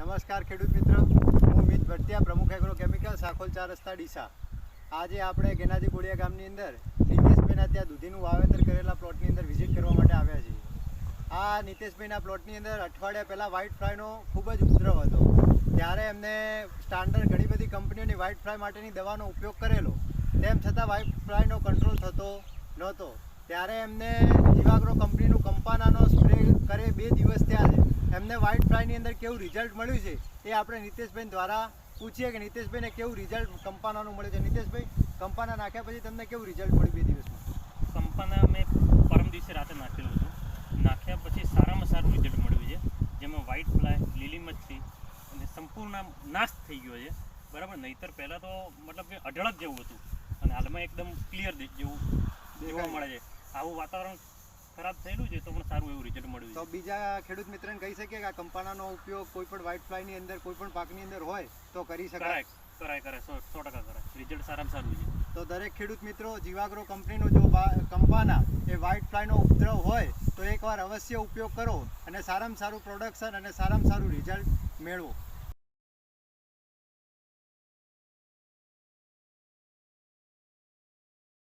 નમસ્કાર ખેડૂત મિત્રો, હું મિત ભટ્ટિયા, પ્રમુખ એગ્રો કેમિકલ, સાખોલ 4 રસ્તા ડીસા. આજે આપણે ગેનાજી કોડિયા ગામની અંદર નીતેશભાઈના ત્યાં દૂધીનું વાવેતર કરેલા પ્લોટની અંદર વિઝિટ કરવા માટે આવ્યા છીએ. આ નીતેશભાઈના પ્લોટની અંદર અઠવાડિયા પહેલાં વ્હાઇટ ફ્લાયનો ખૂબ જ ઉપદ્રવ હતો. ત્યારે એમને સ્ટાન્ડર્ડ ઘણી બધી કંપનીઓની વ્હાઇટ ફ્લાય માટેની દવાનો ઉપયોગ કરેલો, તેમ છતાં વ્હાઇટ ફ્લાયનો કંટ્રોલ થતો નહોતો. ત્યારે એમને જીવાગ્રો કંપનીનું કંપાનાનો સ્પ્રે કરે 2 દિવસ થયા છે. એમને વ્હાઇટ ફ્લાયની અંદર કેવું રિઝલ્ટ મળ્યું છે એ આપણે નીતેશભાઈ દ્વારા પૂછીએ કે નીતેશભાઈને કેવું રિઝલ્ટ કંપાનાનું મળ્યું છે. નીતેશભાઈ, કંપાના નાખ્યા પછી તમને કેવું રિઝલ્ટ મળ્યું 2 દિવસમાં? કંપાના મેં પરમ દિવસે રાતે નાખેલું હતું. નાખ્યા પછી સારામાં સારું રિઝલ્ટ મળ્યું છે, જેમાં વ્હાઇટ ફ્લાય, લીલી મચ્છી અને સંપૂર્ણ નાશ થઈ ગયો છે. બરાબર. નહીંતર પહેલાં તો મતલબ કે અઢળક જેવું હતું અને હાલમાં એકદમ ક્લિયર જેવું જોવા મળે છે. આવું વાતાવરણ ખરાબ થયેલું છે તો પણ સારું એવું રિઝલ્ટ મળ્યું છે. તો બીજા ખેડૂત મિત્રને કહી શકીએ કે આ કંપાનાનો ઉપયોગ કોઈ પણ વ્હાઇટ ફ્લાયની અંદર, કોઈ પણ પાકની અંદર હોય તો કરી શકાય? કરાય 100% કરાય. રિઝલ્ટ સારામાં સારું છે. તો દરેક ખેડૂત મિત્રો, જીવાગ્રો કંપનીનો જો કંપાના એ વ્હાઇટ ફ્લાયનો ઉપદ્રવ હોય તો એકવાર અવશ્ય ઉપયોગ કરો અને સારામાં સારું પ્રોડક્શન અને સારામાં સારું રિઝલ્ટ મેળવો.